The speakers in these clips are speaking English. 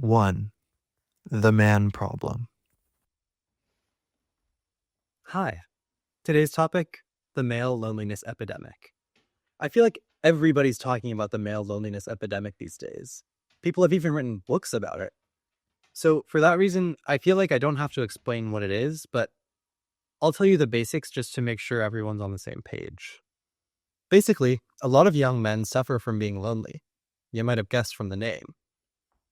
1. The man problem. Hi. Today's topic, the male loneliness epidemic. I feel like everybody's talking about the male loneliness epidemic these days. People have even written books about it. So for that reason, I feel like I don't have to explain what it is, but I'll tell you the basics just to make sure everyone's on the same page. Basically, a lot of young men suffer from being lonely. You might have guessed from the name.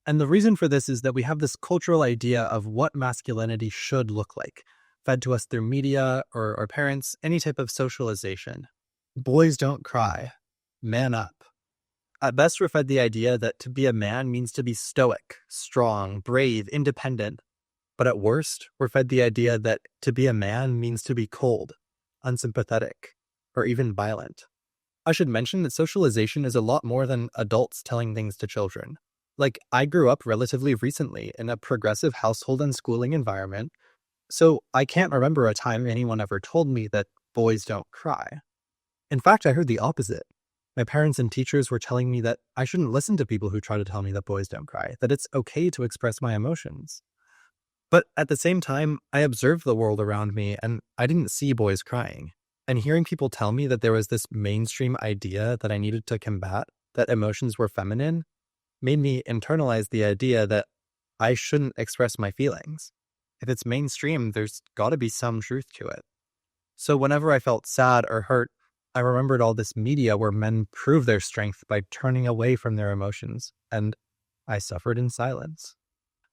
And the reason for this is that we have this cultural idea of what masculinity should look like, fed to us through media or our parents, any type of socialization. Boys don't cry. Man up. At best, we're fed the idea that to be a man means to be stoic, strong, brave, independent. But at worst, we're fed the idea that to be a man means to be cold, unsympathetic, or even violent. I should mention that socialization is a lot more than adults telling things to children. Like, I grew up relatively recently in a progressive household and schooling environment, so I can't remember a time anyone ever told me that boys don't cry. In fact, I heard the opposite. My parents and teachers were telling me that I shouldn't listen to people who try to tell me that boys don't cry, that it's okay to express my emotions. But at the same time, I observed the world around me and I didn't see boys crying. And hearing people tell me that there was this mainstream idea that I needed to combat, that emotions were feminine, made me internalize the idea that I shouldn't express my feelings. If it's mainstream, there's got to be some truth to it. So whenever I felt sad or hurt, I remembered all this media where men prove their strength by turning away from their emotions, and I suffered in silence.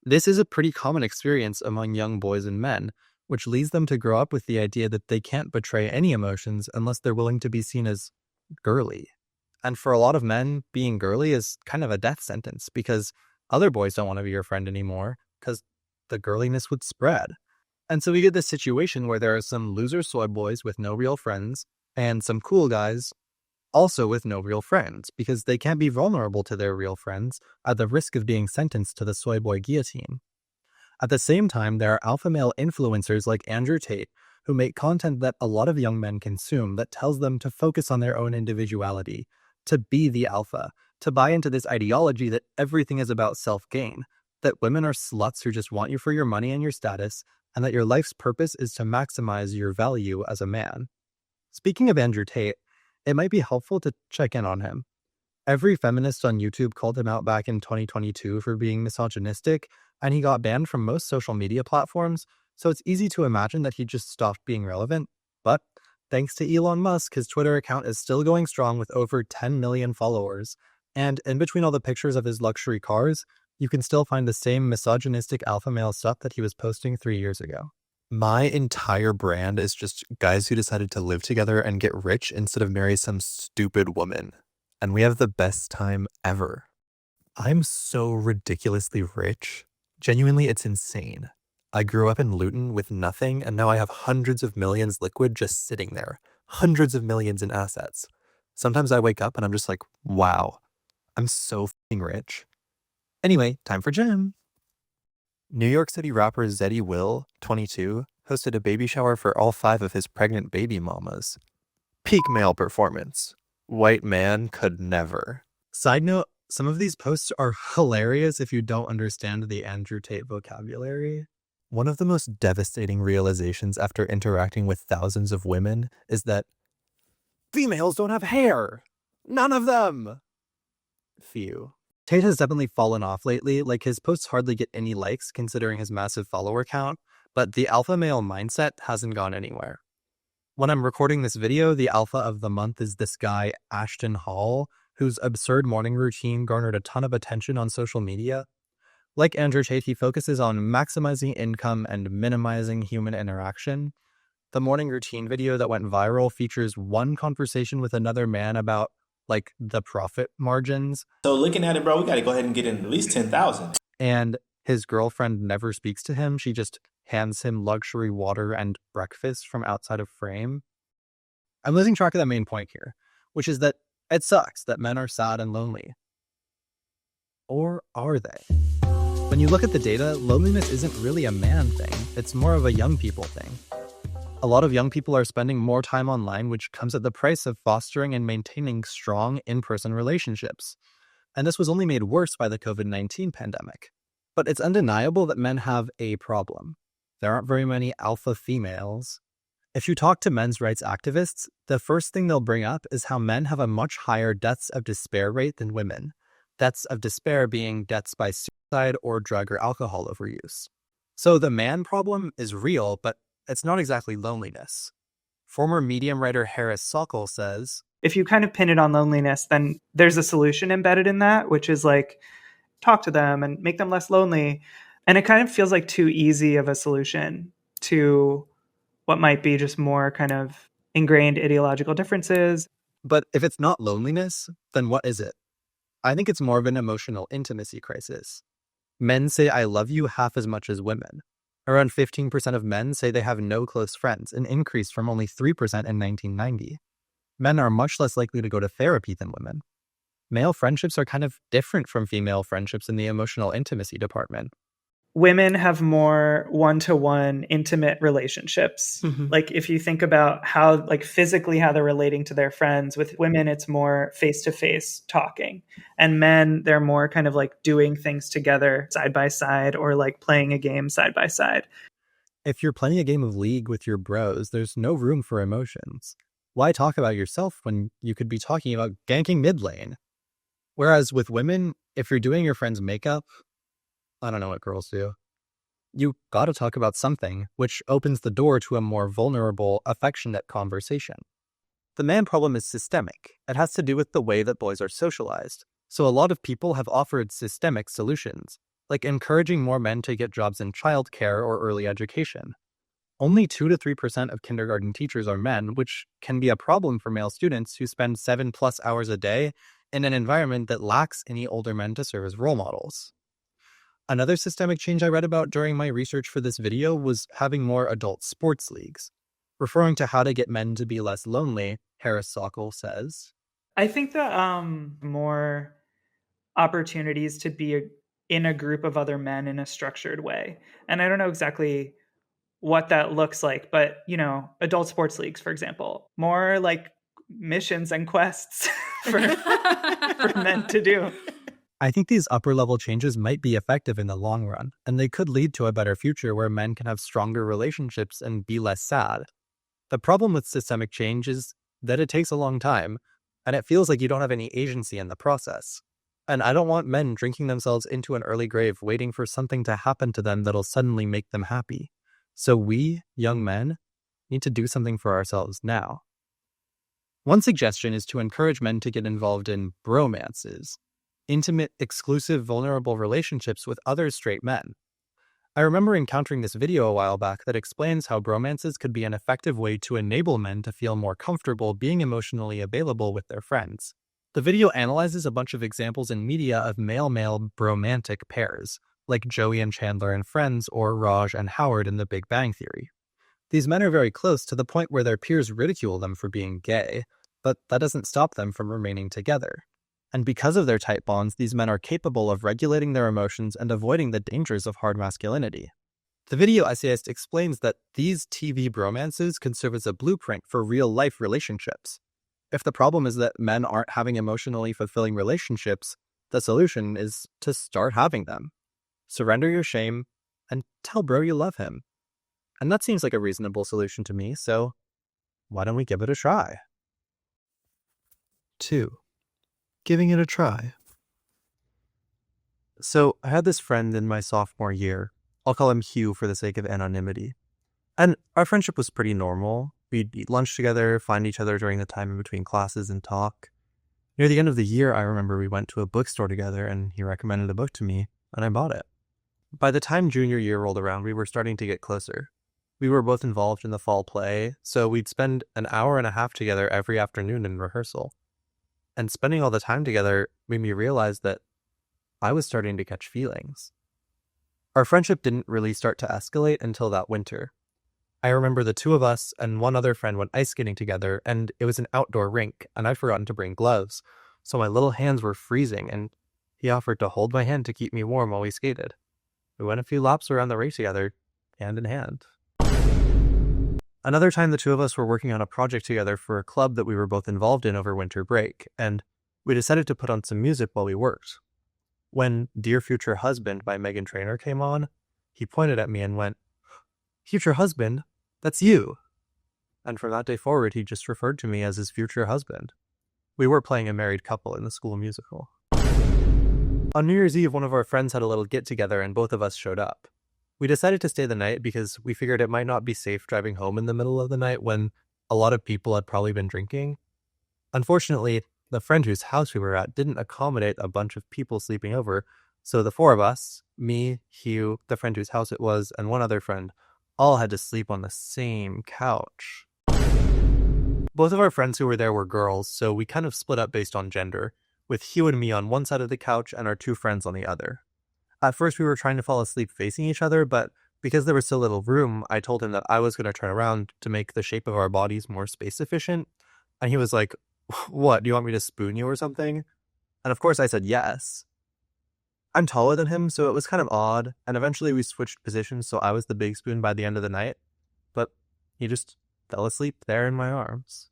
This is a pretty common experience among young boys and men, which leads them to grow up with the idea that they can't betray any emotions unless they're willing to be seen as girly. And for a lot of men, being girly is kind of a death sentence because other boys don't want to be your friend anymore because the girliness would spread. And so we get this situation where there are some loser soy boys with no real friends and some cool guys also with no real friends because they can't be vulnerable to their real friends at the risk of being sentenced to the soy boy guillotine. At the same time, there are alpha male influencers like Andrew Tate who make content that a lot of young men consume that tells them to focus on their own individuality, to be the alpha, to buy into this ideology that everything is about self-gain, that women are sluts who just want you for your money and your status, and that your life's purpose is to maximize your value as a man. Speaking of Andrew Tate, it might be helpful to check in on him. Every feminist on YouTube called him out back in 2022 for being misogynistic, and he got banned from most social media platforms, so it's easy to imagine that he just stopped being relevant. But thanks to Elon Musk, his Twitter account is still going strong with over 10 million followers, and in between all the pictures of his luxury cars, you can still find the same misogynistic alpha male stuff that he was posting 3 years ago. My entire brand is just guys who decided to live together and get rich instead of marry some stupid woman. And we have the best time ever. I'm so ridiculously rich. Genuinely, it's insane. I grew up in Luton with nothing, and now I have hundreds of millions liquid just sitting there. Hundreds of millions in assets. Sometimes I wake up and I'm just like, wow, I'm so f***ing rich. Anyway, time for gym. New York City rapper Zeddy Will, 22, hosted a baby shower for all 5 of his pregnant baby mamas. Peak male performance. White man could never. Side note, some of these posts are hilarious if you don't understand the Andrew Tate vocabulary. One of the most devastating realizations after interacting with thousands of women is that females don't have hair. None of them. Few. Tate has definitely fallen off lately, like his posts hardly get any likes considering his massive follower count, but the alpha male mindset hasn't gone anywhere. When I'm recording this video, the alpha of the month is this guy, Ashton Hall, whose absurd morning routine garnered a ton of attention on social media. Like Andrew Tate, he focuses on maximizing income and minimizing human interaction. The morning routine video that went viral features one conversation with another man about like the profit margins. So looking at it, bro, we got to go ahead and get in at least 10,000. And his girlfriend never speaks to him. She just hands him luxury water and breakfast from outside of frame. I'm losing track of the main point here, which is that it sucks that men are sad and lonely. Or are they? When you look at the data, loneliness isn't really a man thing. It's more of a young people thing. A lot of young people are spending more time online, which comes at the price of fostering and maintaining strong in-person relationships. And this was only made worse by the COVID-19 pandemic. But it's undeniable that men have a problem. There aren't very many alpha females. If you talk to men's rights activists, the first thing they'll bring up is how men have a much higher deaths of despair rate than women. Deaths of despair being deaths by suicide or drug or alcohol overuse. So the man problem is real, but it's not exactly loneliness. Former Medium writer Harris Sokol says, if you kind of pin it on loneliness, then there's a solution embedded in that, which is like, talk to them and make them less lonely. And it kind of feels like too easy of a solution to what might be just more kind of ingrained ideological differences. But if it's not loneliness, then what is it? I think it's more of an emotional intimacy crisis. Men say I love you half as much as women. Around 15% of men say they have no close friends, an increase from only 3% in 1990. Men are much less likely to go to therapy than women. Male friendships are kind of different from female friendships in the emotional intimacy department. Women have more one-to-one intimate relationships. Mm-hmm. Like if you think about how, like physically how they're relating to their friends, with women, it's more face-to-face talking. And men, they're more kind of like doing things together side by side or like playing a game side by side. If you're playing a game of League with your bros, there's no room for emotions. Why talk about yourself when you could be talking about ganking mid lane? Whereas with women, if you're doing your friend's makeup, I don't know what girls do. You gotta talk about something, which opens the door to a more vulnerable, affectionate conversation. The man problem is systemic. It has to do with the way that boys are socialized. So a lot of people have offered systemic solutions, like encouraging more men to get jobs in childcare or early education. Only 2 to 3% of kindergarten teachers are men, which can be a problem for male students who spend 7+ hours a day in an environment that lacks any older men to serve as role models. Another systemic change I read about during my research for this video was having more adult sports leagues. Referring to how to get men to be less lonely, Harris Sokol says, I think that more opportunities to be in a group of other men in a structured way. And I don't know exactly what that looks like, but, you know, adult sports leagues, for example, more like missions and quests for men to do. I think these upper-level changes might be effective in the long run, and they could lead to a better future where men can have stronger relationships and be less sad. The problem with systemic change is that it takes a long time, and it feels like you don't have any agency in the process. And I don't want men drinking themselves into an early grave waiting for something to happen to them that'll suddenly make them happy. So we, young men, need to do something for ourselves now. One suggestion is to encourage men to get involved in bromances, intimate, exclusive, vulnerable relationships with other straight men. I remember encountering this video a while back that explains how bromances could be an effective way to enable men to feel more comfortable being emotionally available with their friends. The video analyzes a bunch of examples in media of male-male bromantic pairs, like Joey and Chandler in Friends or Raj and Howard in The Big Bang Theory. These men are very close to the point where their peers ridicule them for being gay, but that doesn't stop them from remaining together. And because of their tight bonds, these men are capable of regulating their emotions and avoiding the dangers of hard masculinity. The video essayist explains that these TV bromances can serve as a blueprint for real-life relationships. If the problem is that men aren't having emotionally fulfilling relationships, the solution is to start having them. Surrender your shame and tell bro you love him. And that seems like a reasonable solution to me, so why don't we give it a try? 2. Giving it a try. So I had this friend in my sophomore year. I'll call him Hugh for the sake of anonymity. And our friendship was pretty normal. We'd eat lunch together, find each other during the time in between classes, and talk. Near the end of the year, I remember we went to a bookstore together and he recommended a book to me, and I bought it. By the time junior year rolled around, we were starting to get closer. We were both involved in the fall play, so we'd spend an hour and a half together every afternoon in rehearsal. And spending all the time together made me realize that I was starting to catch feelings. Our friendship didn't really start to escalate until that winter. I remember the two of us and one other friend went ice skating together, and it was an outdoor rink, and I'd forgotten to bring gloves, so my little hands were freezing, and he offered to hold my hand to keep me warm while we skated. We went a few laps around the rink together, hand in hand. Another time, the two of us were working on a project together for a club that we were both involved in over winter break, and we decided to put on some music while we worked. When Dear Future Husband by Meghan Trainor came on, he pointed at me and went, "Future husband, that's you." And from that day forward, he just referred to me as his future husband. We were playing a married couple in the school musical. On New Year's Eve, one of our friends had a little get-together and both of us showed up. We decided to stay the night because we figured it might not be safe driving home in the middle of the night when a lot of people had probably been drinking. Unfortunately, the friend whose house we were at didn't accommodate a bunch of people sleeping over, so the four of us, me, Hugh, the friend whose house it was, and one other friend, all had to sleep on the same couch. Both of our friends who were there were girls, so we kind of split up based on gender, with Hugh and me on one side of the couch and our two friends on the other. At first we were trying to fall asleep facing each other, but because there was so little room, I told him that I was going to turn around to make the shape of our bodies more space efficient, and he was like, "What, do you want me to spoon you or something?" And of course I said yes. I'm taller than him, so it was kind of odd, and eventually we switched positions so I was the big spoon by the end of the night, but he just fell asleep there in my arms.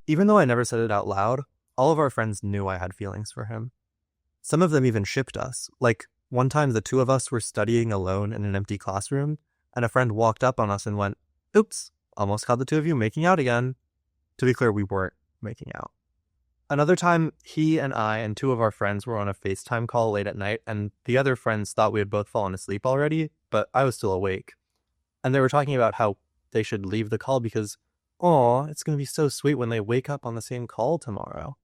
Even though I never said it out loud, all of our friends knew I had feelings for him. Some of them even shipped us. Like, one time the two of us were studying alone in an empty classroom, and a friend walked up on us and went, "Oops, almost caught the two of you making out again." To be clear, we weren't making out. Another time, he and I and two of our friends were on a FaceTime call late at night, and the other friends thought we had both fallen asleep already, but I was still awake. And they were talking about how they should leave the call because, it's going to be so sweet when they wake up on the same call tomorrow.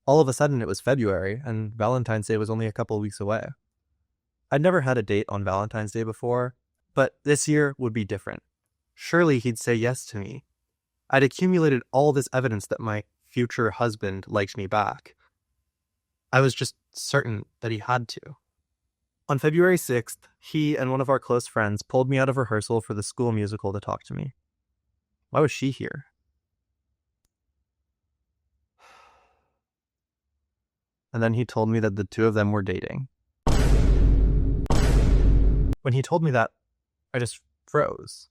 All of a sudden, it was February, and Valentine's Day was only a couple weeks away. I'd never had a date on Valentine's Day before, but this year would be different. Surely he'd say yes to me. I'd accumulated all this evidence that my future husband liked me back. I was just certain that he had to. On February 6th, he and one of our close friends pulled me out of rehearsal for the school musical to talk to me. Why was she here? And then he told me that the two of them were dating. When he told me that, I just froze.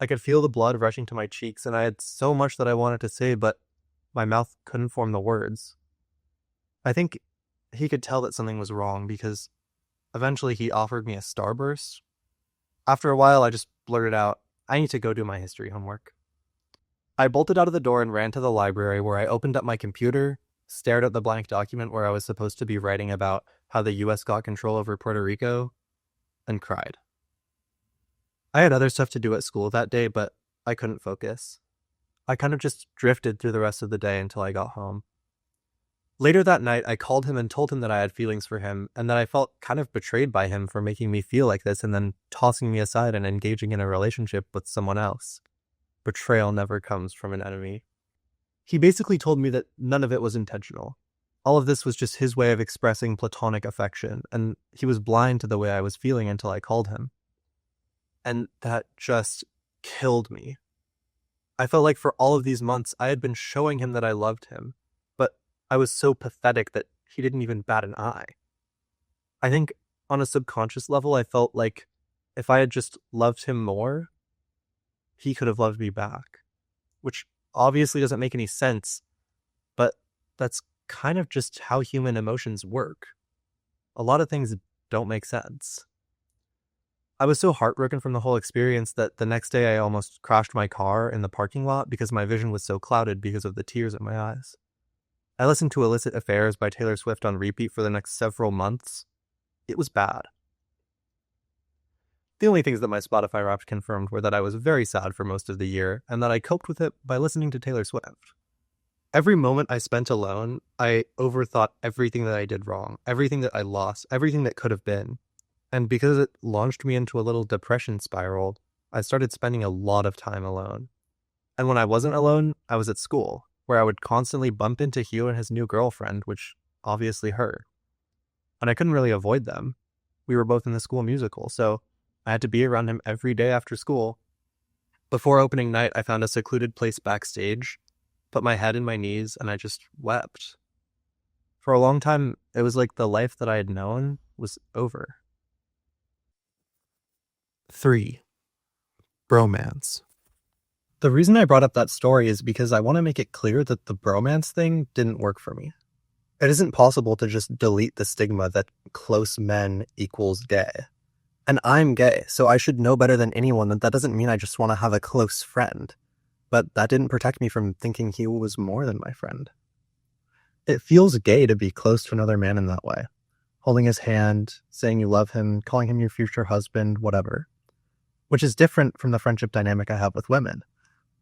I could feel the blood rushing to my cheeks, and I had so much that I wanted to say, but my mouth couldn't form the words. I think he could tell that something was wrong because eventually he offered me a starburst. After a while, I just blurted out, "I need to go do my history homework." I bolted out of the door and ran to the library where I opened up my computer, stared at the blank document where I was supposed to be writing about how the US got control over Puerto Rico, and cried. I had other stuff to do at school that day, but I couldn't focus. I kind of just drifted through the rest of the day until I got home. Later that night, I called him and told him that I had feelings for him, and that I felt kind of betrayed by him for making me feel like this and then tossing me aside and engaging in a relationship with someone else. Betrayal never comes from an enemy. He basically told me that none of it was intentional. All of this was just his way of expressing platonic affection, and he was blind to the way I was feeling until I called him. And that just killed me. I felt like for all of these months, I had been showing him that I loved him, but I was so pathetic that he didn't even bat an eye. I think on a subconscious level, I felt like if I had just loved him more, he could have loved me back, which obviously doesn't make any sense, but that's kind of just how human emotions work. A lot of things don't make sense. I was so heartbroken from the whole experience that the next day I almost crashed my car in the parking lot because my vision was so clouded because of the tears in my eyes. I listened to Illicit Affairs by Taylor Swift on repeat for the next several months. It was bad. The only things that my Spotify Wrapped confirmed were that I was very sad for most of the year, and that I coped with it by listening to Taylor Swift. Every moment I spent alone, I overthought everything that I did wrong, everything that I lost, everything that could have been. And because it launched me into a little depression spiral, I started spending a lot of time alone. And when I wasn't alone, I was at school, where I would constantly bump into Hugh and his new girlfriend, which obviously her. And I couldn't really avoid them. We were both in the school musical, so I had to be around him every day after school. Before opening night, I found a secluded place backstage, put my head in my knees, and I just wept. For a long time, it was like the life that I had known was over. 3. Bromance. The reason I brought up that story is because I want to make it clear that the bromance thing didn't work for me. It isn't possible to just delete the stigma that close men equals gay. And I'm gay, so I should know better than anyone that doesn't mean I just want to have a close friend. But that didn't protect me from thinking he was more than my friend. It feels gay to be close to another man in that way. Holding his hand, saying you love him, calling him your future husband, whatever. Which is different from the friendship dynamic I have with women.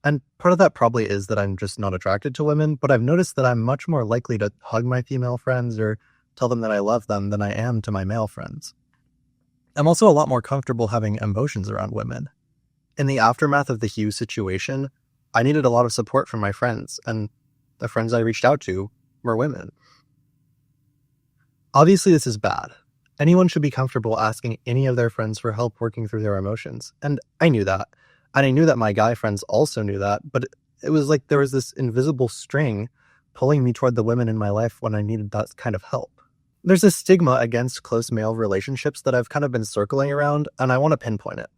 And part of that probably is that I'm just not attracted to women, but I've noticed that I'm much more likely to hug my female friends or tell them that I love them than I am to my male friends. I'm also a lot more comfortable having emotions around women. In the aftermath of the Hughes situation, I needed a lot of support from my friends, and the friends I reached out to were women. Obviously, this is bad. Anyone should be comfortable asking any of their friends for help working through their emotions, and I knew that. And I knew that my guy friends also knew that, but it was like there was this invisible string pulling me toward the women in my life when I needed that kind of help. There's a stigma against close male relationships that I've kind of been circling around, and I want to pinpoint it.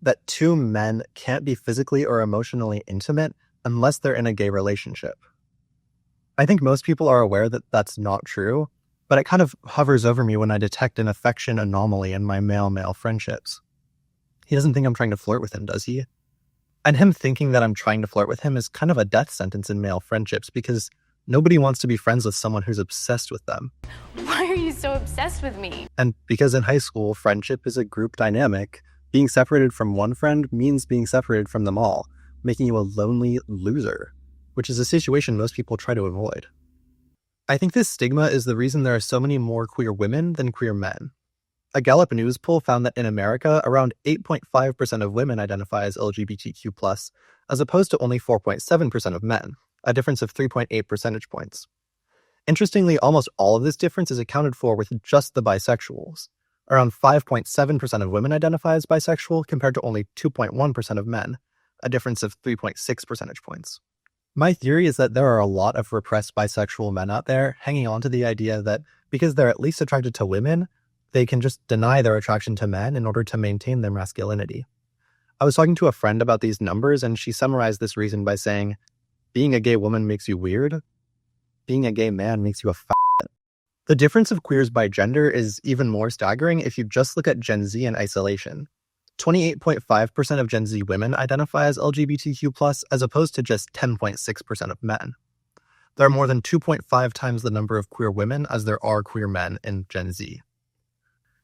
That two men can't be physically or emotionally intimate unless they're in a gay relationship. I think most people are aware that that's not true, but it kind of hovers over me when I detect an affection anomaly in my male-male friendships. He doesn't think I'm trying to flirt with him, does he? And him thinking that I'm trying to flirt with him is kind of a death sentence in male friendships because nobody wants to be friends with someone who's obsessed with them. Why are you so obsessed with me? And because in high school, friendship is a group dynamic, being separated from one friend means being separated from them all, making you a lonely loser, which is a situation most people try to avoid. I think this stigma is the reason there are so many more queer women than queer men. A Gallup News poll found that in America, around 8.5% of women identify as LGBTQ+, as opposed to only 4.7% of men, a difference of 3.8 percentage points. Interestingly, almost all of this difference is accounted for with just the bisexuals. Around 5.7% of women identify as bisexual compared to only 2.1% of men, a difference of 3.6 percentage points. My theory is that there are a lot of repressed bisexual men out there hanging on to the idea that because they're at least attracted to women, they can just deny their attraction to men in order to maintain their masculinity. I was talking to a friend about these numbers, and she summarized this reason by saying, being a gay woman makes you weird. Being a gay man makes you a f***. The difference of queers by gender is even more staggering if you just look at Gen Z in isolation. 28.5% of Gen Z women identify as LGBTQ+, as opposed to just 10.6% of men. There are more than 2.5 times the number of queer women as there are queer men in Gen Z.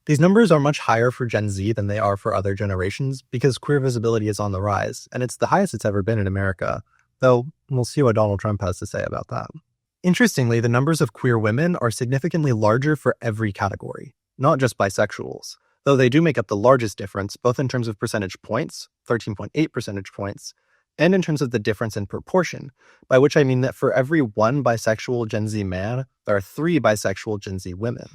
These numbers are much higher for Gen Z than they are for other generations because queer visibility is on the rise, and it's the highest it's ever been in America, though we'll see what Donald Trump has to say about that. Interestingly, the numbers of queer women are significantly larger for every category, not just bisexuals, though they do make up the largest difference, both in terms of percentage points, 13.8 percentage points, and in terms of the difference in proportion, by which I mean that for every one bisexual Gen Z man, there are 3 bisexual Gen Z women.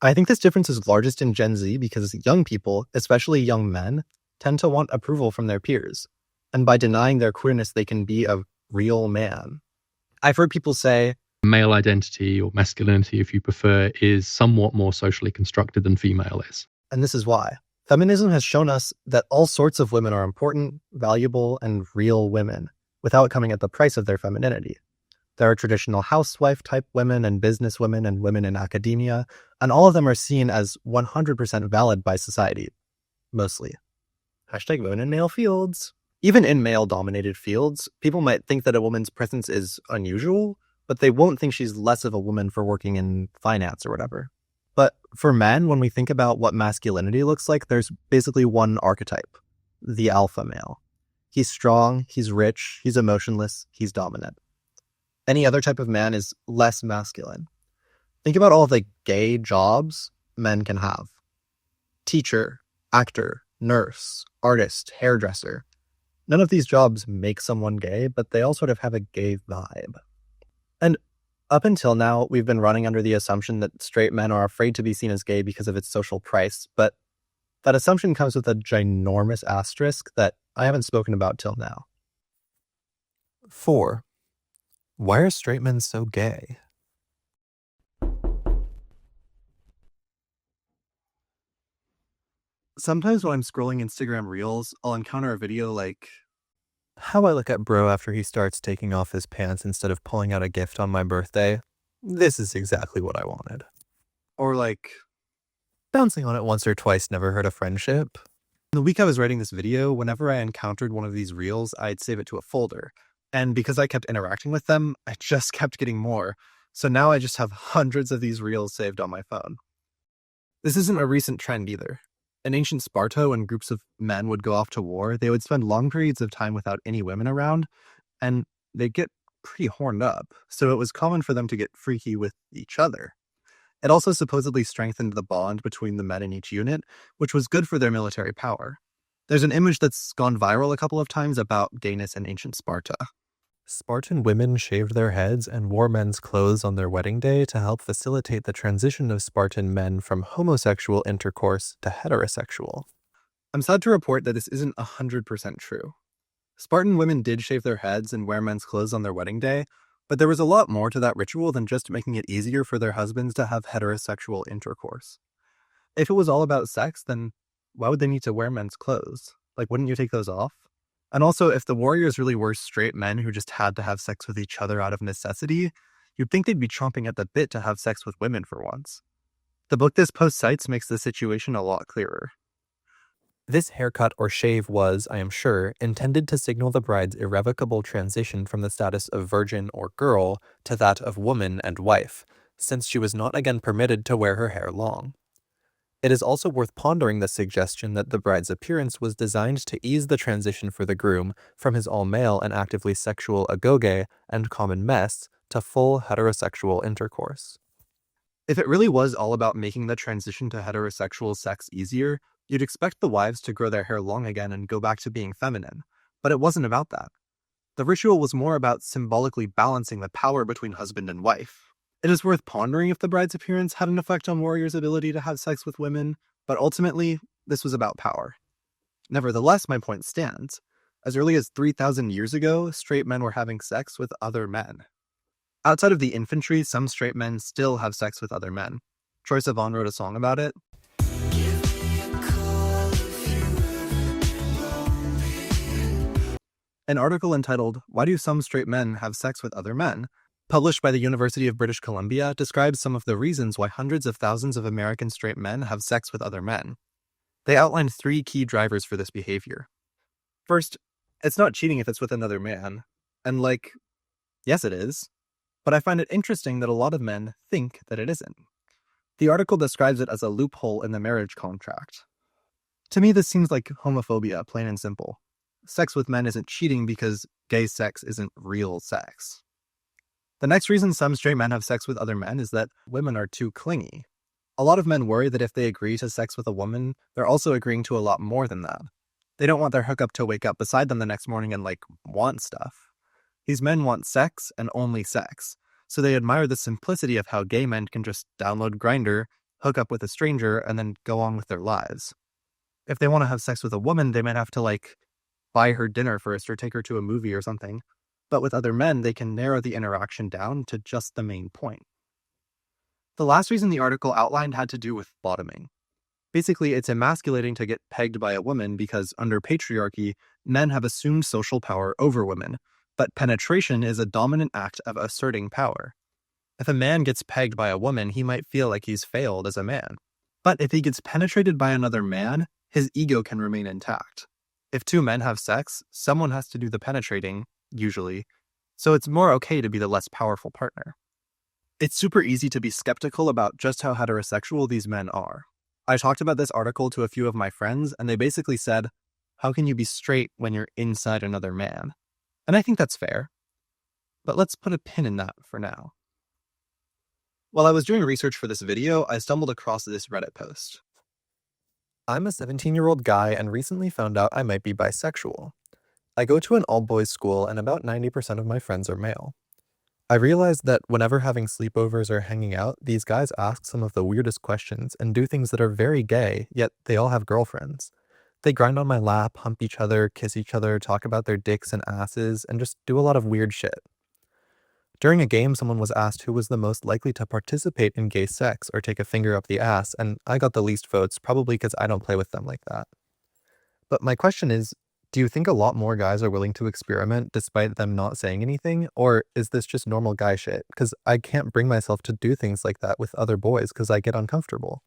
I think this difference is largest in Gen Z because young people, especially young men, tend to want approval from their peers, and by denying their queerness, they can be a real man. I've heard people say, male identity or masculinity, if you prefer, is somewhat more socially constructed than female is. And this is why. Feminism has shown us that all sorts of women are important, valuable, and real women, without coming at the price of their femininity. There are traditional housewife-type women and business women and women in academia, and all of them are seen as 100% valid by society. Mostly. Hashtag women in male fields. Even in male-dominated fields, people might think that a woman's presence is unusual, but they won't think she's less of a woman for working in finance or whatever. But for men, when we think about what masculinity looks like, there's basically one archetype, the alpha male. He's strong, he's rich, he's emotionless, he's dominant. Any other type of man is less masculine. Think about all of the gay jobs men can have. Teacher, actor, nurse, artist, hairdresser. None of these jobs make someone gay, but they all sort of have a gay vibe. And up until now, we've been running under the assumption that straight men are afraid to be seen as gay because of its social price, but that assumption comes with a ginormous asterisk that I haven't spoken about till now. 4. Why are straight men so gay? Sometimes when I'm scrolling Instagram Reels, I'll encounter a video like, How I look at bro after he starts taking off his pants instead of pulling out a gift on my birthday. This is exactly what I wanted. Or like, Bouncing on it once or twice never hurt a friendship. the week I was writing this video, whenever I encountered one of these reels, I'd save it to a folder. And because I kept interacting with them, I just kept getting more. So now I just have hundreds of these reels saved on my phone. This isn't a recent trend either. In ancient Sparta, when groups of men would go off to war, they would spend long periods of time without any women around, and they'd get pretty horned up, so it was common for them to get freaky with each other. It also supposedly strengthened the bond between the men in each unit, which was good for their military power. There's an image that's gone viral a couple of times about gayness in ancient Sparta. Spartan women shaved their heads and wore men's clothes on their wedding day to help facilitate the transition of Spartan men from homosexual intercourse to heterosexual. I'm sad to report that this isn't 100% true. Spartan women did shave their heads and wear men's clothes on their wedding day, but there was a lot more to that ritual than just making it easier for their husbands to have heterosexual intercourse. If it was all about sex, then why would they need to wear men's clothes? Like, wouldn't you take those off? And also, if the warriors really were straight men who just had to have sex with each other out of necessity, you'd think they'd be chomping at the bit to have sex with women for once. The book this post cites makes the situation a lot clearer. This haircut or shave was, I am sure, intended to signal the bride's irrevocable transition from the status of virgin or girl to that of woman and wife, since she was not again permitted to wear her hair long. It is also worth pondering the suggestion that the bride's appearance was designed to ease the transition for the groom from his all-male and actively sexual agoge and common mess to full heterosexual intercourse. If it really was all about making the transition to heterosexual sex easier, you'd expect the wives to grow their hair long again and go back to being feminine. But it wasn't about that. The ritual was more about symbolically balancing the power between husband and wife. It is worth pondering if the bride's appearance had an effect on warriors' ability to have sex with women, but ultimately, this was about power. Nevertheless, my point stands. As early as 3,000 years ago, straight men were having sex with other men. Outside of the infantry, some straight men still have sex with other men. Troye Sivan wrote a song about it. An article entitled, "Why Do Some Straight Men Have Sex with Other Men?" published by the University of British Columbia describes some of the reasons why hundreds of thousands of American straight men have sex with other men. They outlined 3 key drivers for this behavior. First, it's not cheating if it's with another man. And yes it is. But I find it interesting that a lot of men think that it isn't. The article describes it as a loophole in the marriage contract. To me, this seems like homophobia, plain and simple. Sex with men isn't cheating because gay sex isn't real sex. The next reason some straight men have sex with other men is that women are too clingy. A lot of men worry that if they agree to sex with a woman, they're also agreeing to a lot more than that. They don't want their hookup to wake up beside them the next morning and want stuff. These men want sex and only sex, so they admire the simplicity of how gay men can just download Grindr, hook up with a stranger, and then go on with their lives. If they want to have sex with a woman, they might have to buy her dinner first or take her to a movie or something. But with other men, they can narrow the interaction down to just the main point. The last reason the article outlined had to do with bottoming. Basically, it's emasculating to get pegged by a woman because under patriarchy, men have assumed social power over women, but penetration is a dominant act of asserting power. If a man gets pegged by a woman, he might feel like he's failed as a man. But if he gets penetrated by another man, his ego can remain intact. If 2 men have sex, someone has to do the penetrating, usually, so it's more okay to be the less powerful partner. It's super easy to be skeptical about just how heterosexual these men are. I talked about this article to a few of my friends, and they basically said, how can you be straight when you're inside another man? And I think that's fair. But let's put a pin in that for now. While I was doing research for this video, I stumbled across this Reddit post. I'm a 17-year-old guy and recently found out I might be bisexual. I go to an all-boys school and about 90% of my friends are male. I realized that whenever having sleepovers or hanging out, these guys ask some of the weirdest questions and do things that are very gay, yet they all have girlfriends. They grind on my lap, hump each other, kiss each other, talk about their dicks and asses, and just do a lot of weird shit. During a game, someone was asked who was the most likely to participate in gay sex or take a finger up the ass, and I got the least votes, probably because I don't play with them like that. But my question is, Do you think a lot more guys are willing to experiment despite them not saying anything? Or is this just normal guy shit? Because I can't bring myself to do things like that with other boys because I get uncomfortable.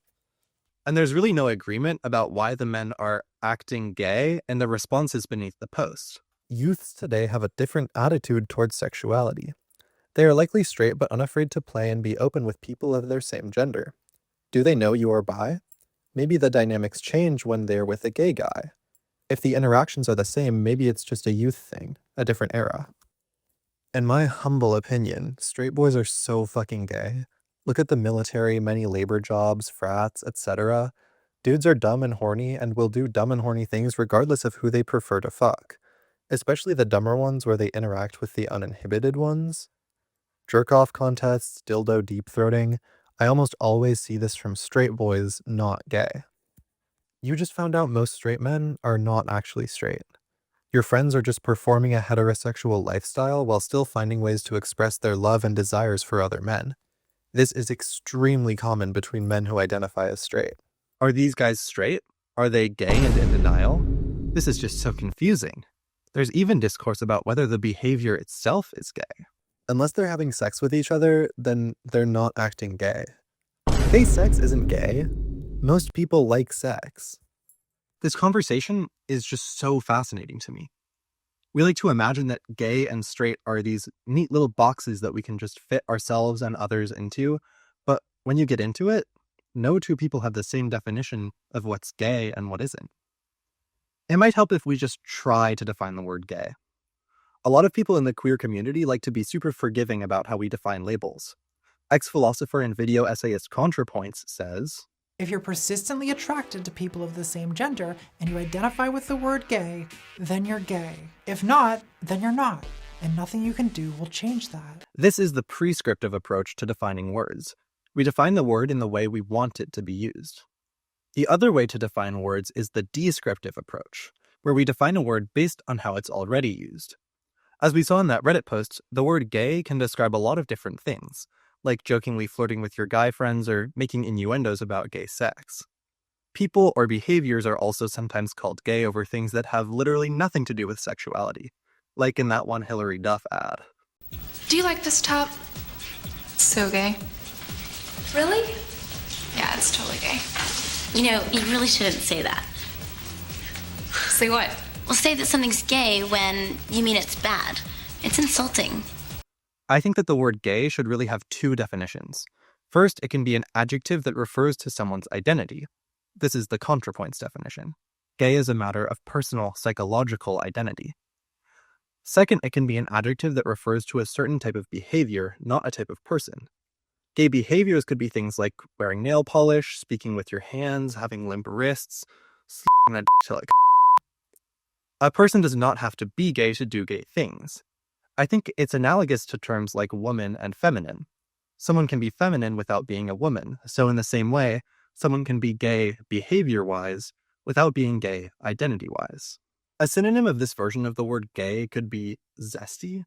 And there's really no agreement about why the men are acting gay, and the responses beneath the post. Youths today have a different attitude towards sexuality. They are likely straight but unafraid to play and be open with people of their same gender. Do they know you are bi? Maybe the dynamics change when they're with a gay guy. If the interactions are the same, maybe it's just a youth thing, a different era. In my humble opinion, straight boys are so fucking gay. Look at the military, many labor jobs, frats, etc. Dudes are dumb and horny and will do dumb and horny things regardless of who they prefer to fuck. Especially the dumber ones where they interact with the uninhibited ones. Jerk-off contests, dildo deep-throating. I almost always see this from straight boys, not gay. You just found out most straight men are not actually straight. Your friends are just performing a heterosexual lifestyle while still finding ways to express their love and desires for other men. This is extremely common between men who identify as straight. Are these guys straight? Are they gay and in denial? This is just so confusing. There's even discourse about whether the behavior itself is gay. Unless they're having sex with each other, then they're not acting gay. Gay sex isn't gay. Most people like sex. This conversation is just so fascinating to me. We like to imagine that gay and straight are these neat little boxes that we can just fit ourselves and others into, but when you get into it, no two people have the same definition of what's gay and what isn't. It might help if we just try to define the word gay. A lot of people in the queer community like to be super forgiving about how we define labels. Ex-philosopher and video essayist ContraPoints says, "If you're persistently attracted to people of the same gender and you identify with the word gay, then you're gay. If not, then you're not, and nothing you can do will change that." This is the prescriptive approach to defining words. We define the word in the way we want it to be used. The other way to define words is the descriptive approach, where we define a word based on how it's already used. As we saw in that Reddit post, the word gay can describe a lot of different things, like jokingly flirting with your guy friends or making innuendos about gay sex. People or behaviors are also sometimes called gay over things that have literally nothing to do with sexuality, like in that one Hillary Duff ad. Do you like this top? It's so gay. Really? Yeah, it's totally gay. You know, you really shouldn't say that. Say what? Well, say that something's gay when you mean it's bad. It's insulting. I think that the word gay should really have two definitions. First, it can be an adjective that refers to someone's identity. This is the ContraPoints definition. Gay is a matter of personal, psychological identity. Second, it can be an adjective that refers to a certain type of behavior, not a type of person. Gay behaviors could be things like wearing nail polish, speaking with your hands, having limp wrists, sleeping a till it. A person does not have to be gay to do gay things. I think it's analogous to terms like woman and feminine. Someone can be feminine without being a woman, so in the same way, someone can be gay behavior-wise without being gay identity-wise. A synonym of this version of the word gay could be zesty.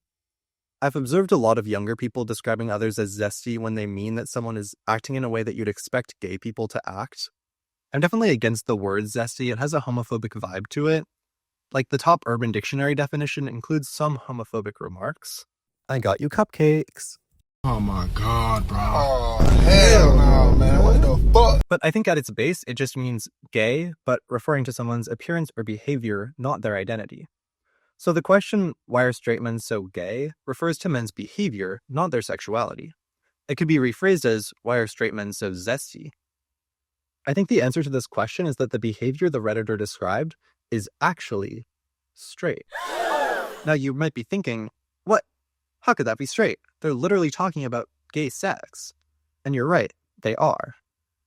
I've observed a lot of younger people describing others as zesty when they mean that someone is acting in a way that you'd expect gay people to act. I'm definitely against the word zesty. It has a homophobic vibe to it. Like the top Urban Dictionary definition includes some homophobic remarks. I got you cupcakes. Oh my god, bro. Oh, hell no, man. What the fuck? But I think at its base, it just means gay, but referring to someone's appearance or behavior, not their identity. So the question, why are straight men so gay, refers to men's behavior, not their sexuality. It could be rephrased as, why are straight men so zesty? I think the answer to this question is that the behavior the Redditor described is actually straight. Now you might be thinking, what? How could that be straight? They're literally talking about gay sex. And you're right, they are.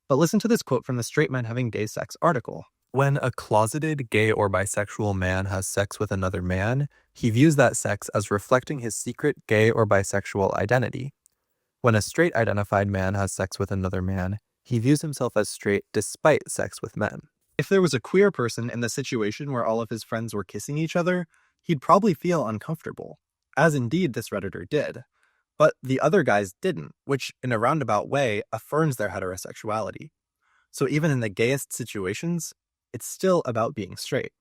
But listen to this quote from the Straight Men Having Gay Sex article. When a closeted gay or bisexual man has sex with another man, he views that sex as reflecting his secret gay or bisexual identity. When a straight identified man has sex with another man, he views himself as straight despite sex with men. If there was a queer person in the situation where all of his friends were kissing each other, he'd probably feel uncomfortable, as indeed this Redditor did. But the other guys didn't, which in a roundabout way affirms their heterosexuality. So even in the gayest situations, it's still about being straight.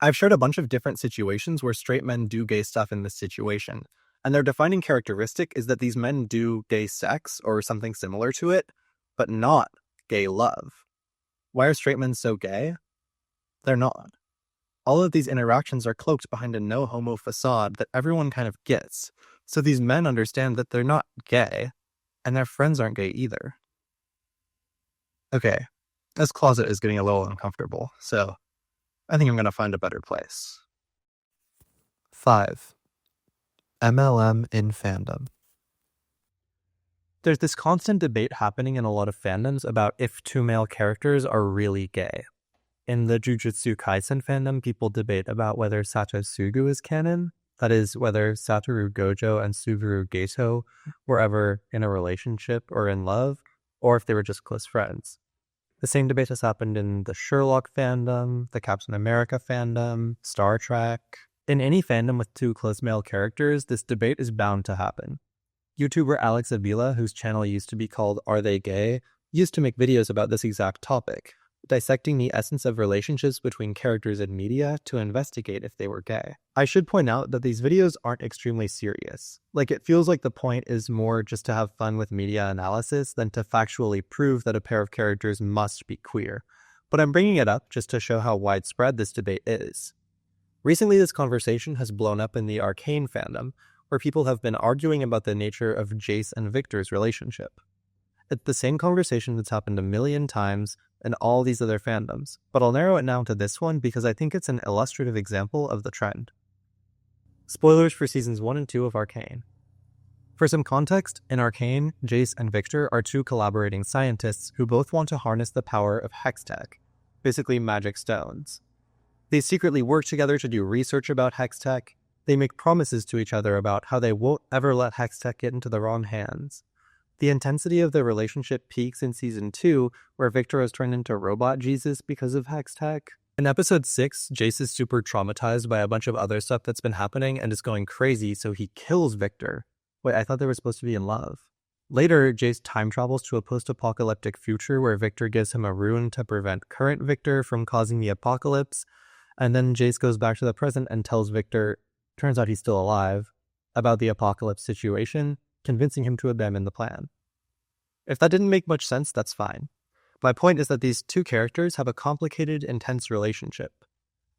I've shared a bunch of different situations where straight men do gay stuff in this situation, and their defining characteristic is that these men do gay sex or something similar to it, but not gay love. Why are straight men so gay? They're not. All of these interactions are cloaked behind a no-homo facade that everyone kind of gets, so these men understand that they're not gay, and their friends aren't gay either. Okay, this closet is getting a little uncomfortable, so I think I'm going to find a better place. 5. MLM in fandom. There's this constant debate happening in a lot of fandoms about if two male characters are really gay. In the Jujutsu Kaisen fandom, people debate about whether Sato Sugu is canon, that is, whether Satoru Gojo and Suguru Geto were ever in a relationship or in love, or if they were just close friends. The same debate has happened in the Sherlock fandom, the Captain America fandom, Star Trek. In any fandom with two close male characters, this debate is bound to happen. YouTuber Alex Avila, whose channel used to be called Are They Gay?, used to make videos about this exact topic, dissecting the essence of relationships between characters in media to investigate if they were gay. I should point out that these videos aren't extremely serious. It feels like the point is more just to have fun with media analysis than to factually prove that a pair of characters must be queer. But I'm bringing it up just to show how widespread this debate is. Recently, this conversation has blown up in the Arcane fandom, where people have been arguing about the nature of Jayce and Viktor's relationship. It's the same conversation that's happened a million times in all these other fandoms, but I'll narrow it down to this one because I think it's an illustrative example of the trend. Spoilers for seasons 1 and 2 of Arcane. For some context, in Arcane, Jayce and Viktor are two collaborating scientists who both want to harness the power of Hextech, basically magic stones. They secretly work together to do research about Hextech. They make promises to each other about how they won't ever let Hextech get into the wrong hands. The intensity of their relationship peaks in Season 2, where Viktor is turned into Robot Jesus because of Hextech. In Episode 6, Jayce is super traumatized by a bunch of other stuff that's been happening and is going crazy, so he kills Viktor. Wait, I thought they were supposed to be in love. Later, Jayce time travels to a post-apocalyptic future where Viktor gives him a rune to prevent current Viktor from causing the apocalypse, and then Jayce goes back to the present and tells Viktor, turns out he's still alive, about the apocalypse situation, convincing him to abandon the plan. If that didn't make much sense, that's fine. My point is that these two characters have a complicated, intense relationship,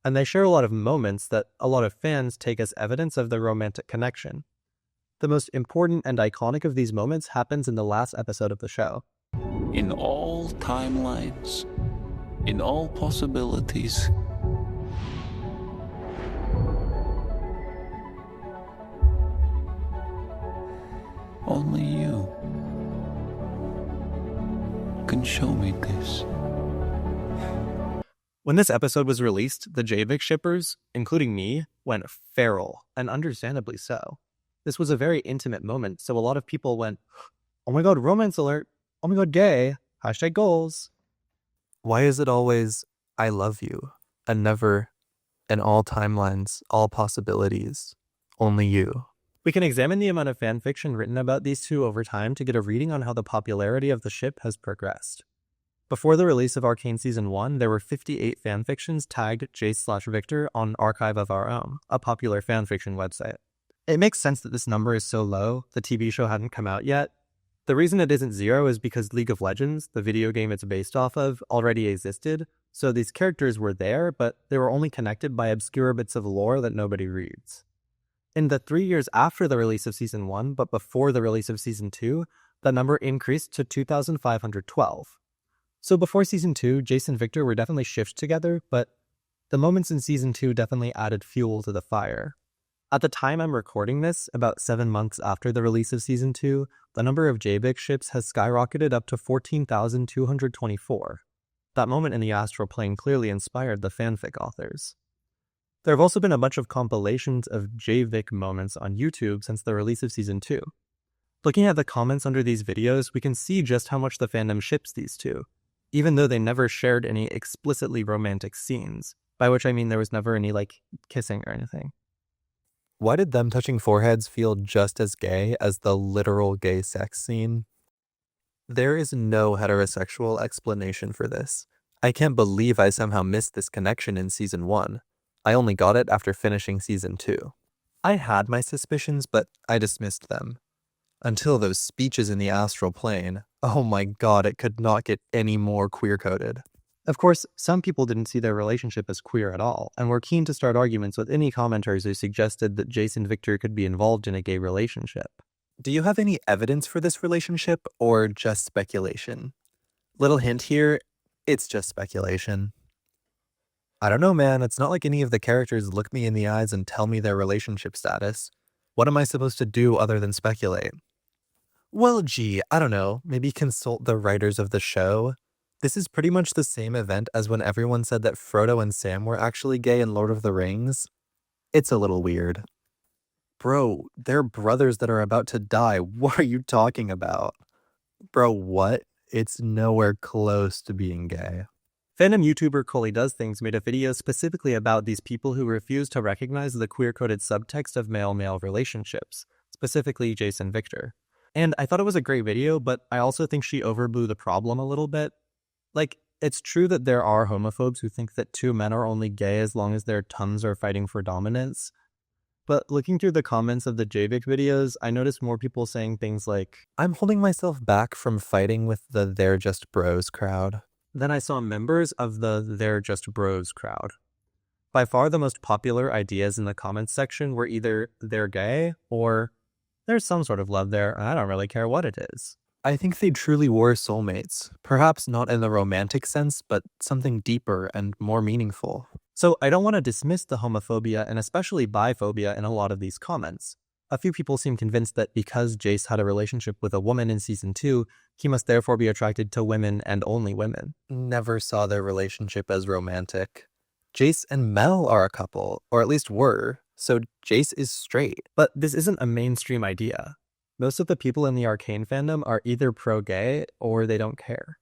and they share a lot of moments that a lot of fans take as evidence of their romantic connection. The most important and iconic of these moments happens in the last episode of the show. In all timelines, in all possibilities, only you can show me this. When this episode was released, the JVIC shippers, including me, went feral, and understandably so. This was a very intimate moment, so a lot of people went, oh my god, romance alert, oh my god, gay, hashtag goals. Why is it always, I love you, and never, in all timelines, all possibilities, only you? We can examine the amount of fanfiction written about these two over time to get a reading on how the popularity of the ship has progressed. Before the release of Arcane Season 1, there were 58 fanfictions tagged Jayce/Viktor on Archive of Our Own, a popular fanfiction website. It makes sense that this number is so low, the TV show hadn't come out yet. The reason it isn't zero is because League of Legends, the video game it's based off of, already existed, so these characters were there, but they were only connected by obscure bits of lore that nobody reads. In the 3 years after the release of Season 1, but before the release of Season 2, the number increased to 2,512. So before Season 2, Jayce and Viktor were definitely shipped together, but the moments in Season 2 definitely added fuel to the fire. At the time I'm recording this, about 7 months after the release of Season 2, the number of JVIC ships has skyrocketed up to 14,224. That moment in the astral plane clearly inspired the fanfic authors. There have also been a bunch of compilations of JVIC moments on YouTube since the release of Season 2. Looking at the comments under these videos, we can see just how much the fandom ships these two, even though they never shared any explicitly romantic scenes, by which I mean there was never any, kissing or anything. Why did them touching foreheads feel just as gay as the literal gay sex scene? There is no heterosexual explanation for this. I can't believe I somehow missed this connection in Season 1. I only got it after finishing season 2. I had my suspicions, but I dismissed them. Until those speeches in the astral plane. Oh my god, it could not get any more queer-coded. Of course, some people didn't see their relationship as queer at all, and were keen to start arguments with any commenters who suggested that Jayce and Viktor could be involved in a gay relationship. Do you have any evidence for this relationship, or just speculation? Little hint here, it's just speculation. I don't know, man, it's not like any of the characters look me in the eyes and tell me their relationship status. What am I supposed to do other than speculate? Well, gee, I don't know, maybe consult the writers of the show? This is pretty much the same event as when everyone said that Frodo and Sam were actually gay in Lord of the Rings. It's a little weird. Bro, they're brothers that are about to die. What are you talking about? Bro, what? It's nowhere close to being gay. Fandom YouTuber Coley Does Things made a video specifically about these people who refuse to recognize the queer-coded subtext of male-male relationships, specifically Jayce and Viktor. And I thought it was a great video, but I also think she overblew the problem a little bit. Like, it's true that there are homophobes who think that two men are only gay as long as their tongues are fighting for dominance. But looking through the comments of the JVIC videos, I noticed more people saying things like, I'm holding myself back from fighting with the They're Just Bros crowd. Then I saw members of the They're Just Bros crowd. By far the most popular ideas in the comments section were either they're gay or there's some sort of love there and I don't really care what it is. I think they truly were soulmates, perhaps not in the romantic sense, but something deeper and more meaningful. So I don't want to dismiss the homophobia and especially biphobia in a lot of these comments. A few people seem convinced that because Jayce had a relationship with a woman in season 2, he must therefore be attracted to women and only women. Never saw their relationship as romantic. Jayce and Mel are a couple, or at least were, so Jayce is straight. But this isn't a mainstream idea. Most of the people in the Arcane fandom are either pro-gay or they don't care.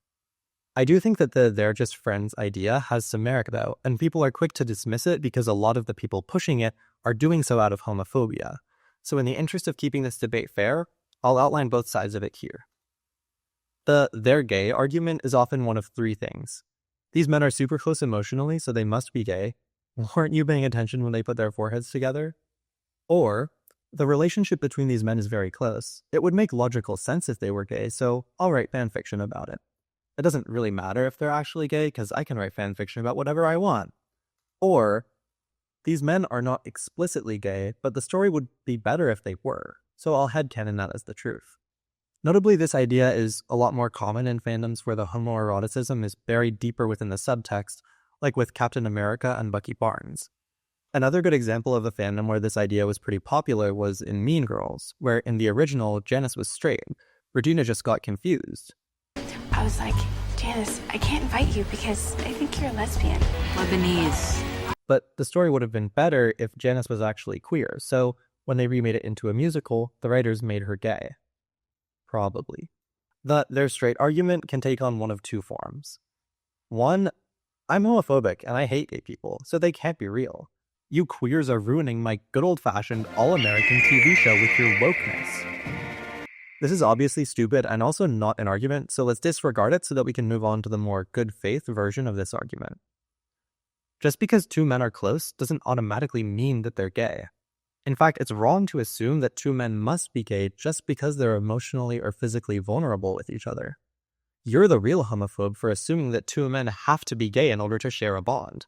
I do think that the They're Just Friends idea has some merit though, and people are quick to dismiss it because a lot of the people pushing it are doing so out of homophobia. So in the interest of keeping this debate fair, I'll outline both sides of it here. The they're gay argument is often one of three things. These men are super close emotionally, so they must be gay. Weren't you paying attention when they put their foreheads together? Or, the relationship between these men is very close. It would make logical sense if they were gay, so I'll write fanfiction about it. It doesn't really matter if they're actually gay, because I can write fanfiction about whatever I want. Or, these men are not explicitly gay, but the story would be better if they were, so I'll headcanon that as the truth. Notably, this idea is a lot more common in fandoms where the homoeroticism is buried deeper within the subtext, like with Captain America and Bucky Barnes. Another good example of a fandom where this idea was pretty popular was in Mean Girls, where in the original, Janice was straight. Regina just got confused. I was like, Janice, I can't invite you because I think you're a lesbian. Lebanese. But the story would have been better if Janice was actually queer, so when they remade it into a musical, the writers made her gay. Probably. The they're straight argument can take on one of two forms. One, I'm homophobic and I hate gay people, so they can't be real. You queers are ruining my good old-fashioned all-American TV show with your wokeness. This is obviously stupid and also not an argument, so let's disregard it so that we can move on to the more good faith version of this argument. Just because two men are close doesn't automatically mean that they're gay. In fact, it's wrong to assume that two men must be gay just because they're emotionally or physically vulnerable with each other. You're the real homophobe for assuming that two men have to be gay in order to share a bond.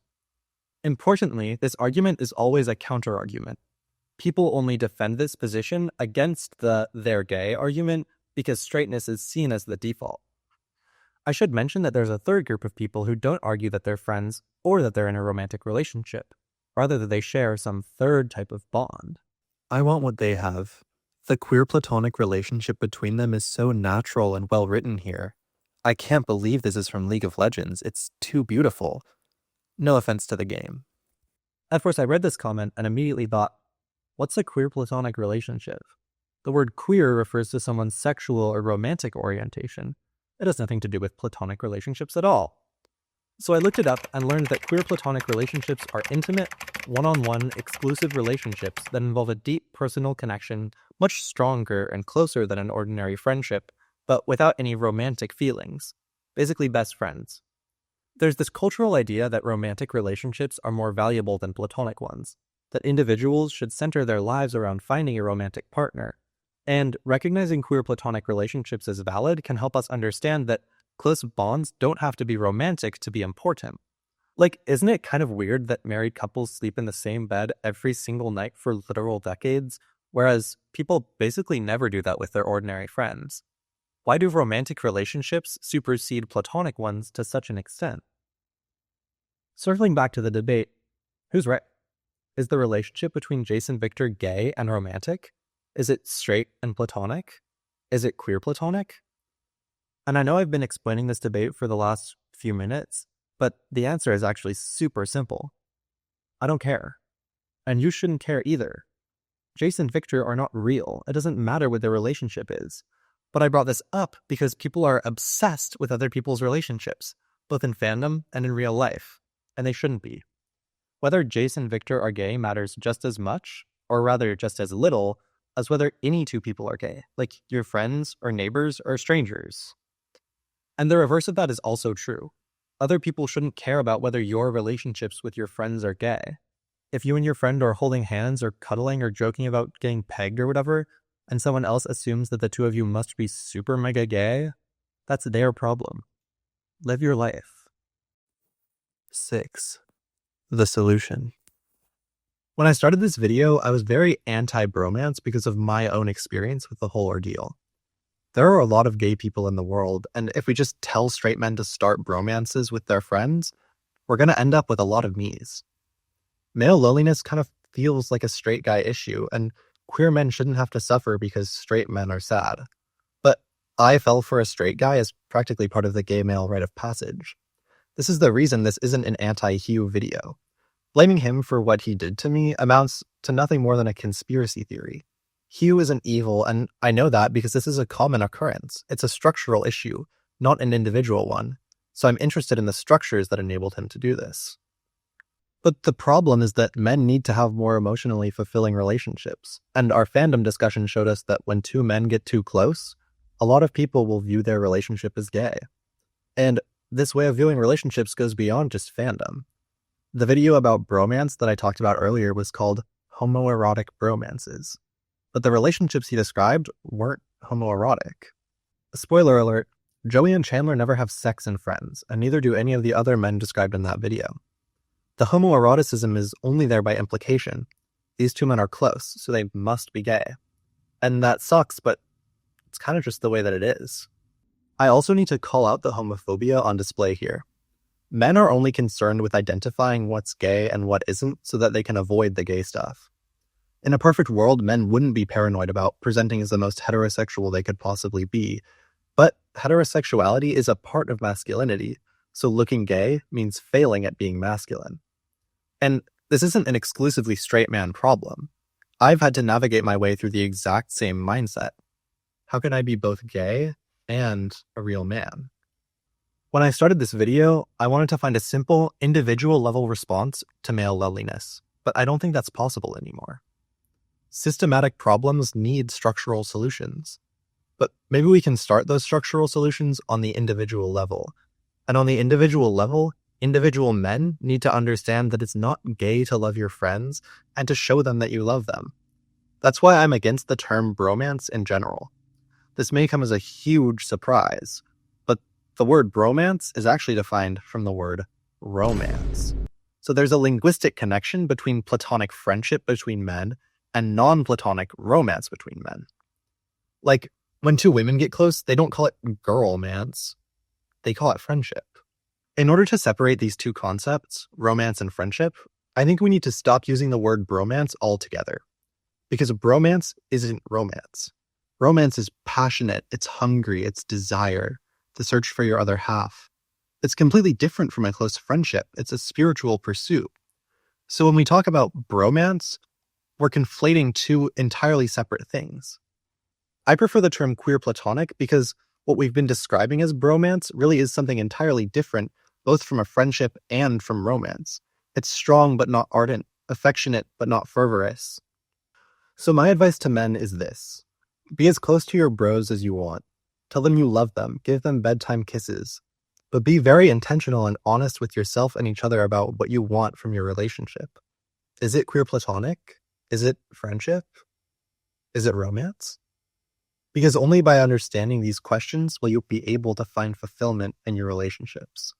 Importantly, this argument is always a counter-argument. People only defend this position against the they're gay argument because straightness is seen as the default. I should mention that there's a third group of people who don't argue that they're friends or that they're in a romantic relationship, rather that they share some third type of bond. I want what they have. The queer platonic relationship between them is so natural and well written here. I can't believe this is from League of Legends. It's too beautiful. No offense to the game. At first I read this comment and immediately thought, what's a queer platonic relationship? The word queer refers to someone's sexual or romantic orientation. It has nothing to do with platonic relationships at all. So I looked it up and learned that queer platonic relationships are intimate, one-on-one, exclusive relationships that involve a deep personal connection, much stronger and closer than an ordinary friendship, but without any romantic feelings. Basically best friends. There's this cultural idea that romantic relationships are more valuable than platonic ones, that individuals should center their lives around finding a romantic partner. And recognizing queer platonic relationships as valid can help us understand that close bonds don't have to be romantic to be important. Like, isn't it kind of weird that married couples sleep in the same bed every single night for literal decades, whereas people basically never do that with their ordinary friends? Why do romantic relationships supersede platonic ones to such an extent? Circling back to the debate, who's right? Is the relationship between Jayce and Viktor gay and romantic? Is it straight and platonic? Is it queer platonic? And I know I've been explaining this debate for the last few minutes, but the answer is actually super simple. I don't care. And you shouldn't care either. Jayce and Viktor are not real. It doesn't matter what their relationship is. But I brought this up because people are obsessed with other people's relationships, both in fandom and in real life, and they shouldn't be. Whether Jayce and Viktor are gay matters just as much, or rather just as little, as whether any two people are gay, like your friends or neighbors or strangers. And the reverse of that is also true. Other people shouldn't care about whether your relationships with your friends are gay. If you and your friend are holding hands or cuddling or joking about getting pegged or whatever, and someone else assumes that the two of you must be super mega gay, that's their problem. Live your life. 6. The solution. When I started this video, I was very anti-bromance because of my own experience with the whole ordeal. There are a lot of gay people in the world, and if we just tell straight men to start bromances with their friends, we're going to end up with a lot of me's. Male loneliness kind of feels like a straight guy issue, and queer men shouldn't have to suffer because straight men are sad. But I fell for a straight guy as practically part of the gay male rite of passage. This is the reason this isn't an anti-Hugh video. Blaming him for what he did to me amounts to nothing more than a conspiracy theory. Hugh isn't evil, and I know that because this is a common occurrence. It's a structural issue, not an individual one, so I'm interested in the structures that enabled him to do this. But the problem is that men need to have more emotionally fulfilling relationships, and our fandom discussion showed us that when two men get too close, a lot of people will view their relationship as gay. And this way of viewing relationships goes beyond just fandom. The video about bromance that I talked about earlier was called Homoerotic Bromances, but the relationships he described weren't homoerotic. Spoiler alert, Joey and Chandler never have sex and friends, and neither do any of the other men described in that video. The homoeroticism is only there by implication. These two men are close, so they must be gay. And that sucks, but it's kind of just the way that it is. I also need to call out the homophobia on display here. Men are only concerned with identifying what's gay and what isn't so that they can avoid the gay stuff. In a perfect world, men wouldn't be paranoid about presenting as the most heterosexual they could possibly be, but heterosexuality is a part of masculinity, so looking gay means failing at being masculine. And this isn't an exclusively straight man problem. I've had to navigate my way through the exact same mindset. How can I be both gay and a real man? When I started this video, I wanted to find a simple, individual level response to male loneliness, but I don't think that's possible anymore. Systematic problems need structural solutions. But maybe we can start those structural solutions on the individual level. And on the individual level, individual men need to understand that it's not gay to love your friends and to show them that you love them. That's why I'm against the term bromance in general. This may come as a huge surprise, but the word bromance is actually defined from the word romance. So there's a linguistic connection between platonic friendship between men and non-platonic romance between men. Like, when two women get close, they don't call it girl-mance. They call it friendship. In order to separate these two concepts, romance and friendship, I think we need to stop using the word bromance altogether. Because bromance isn't romance. Romance is passionate, it's hungry, it's desire, the search for your other half. It's completely different from a close friendship. It's a spiritual pursuit. So when we talk about bromance, we're conflating two entirely separate things. I prefer the term queer platonic because what we've been describing as bromance really is something entirely different, both from a friendship and from romance. It's strong but not ardent, affectionate but not fervorous. So my advice to men is this. Be as close to your bros as you want. Tell them you love them, give them bedtime kisses. But be very intentional and honest with yourself and each other about what you want from your relationship. Is it queer platonic? Is it friendship? Is it romance? Because only by understanding these questions will you be able to find fulfillment in your relationships.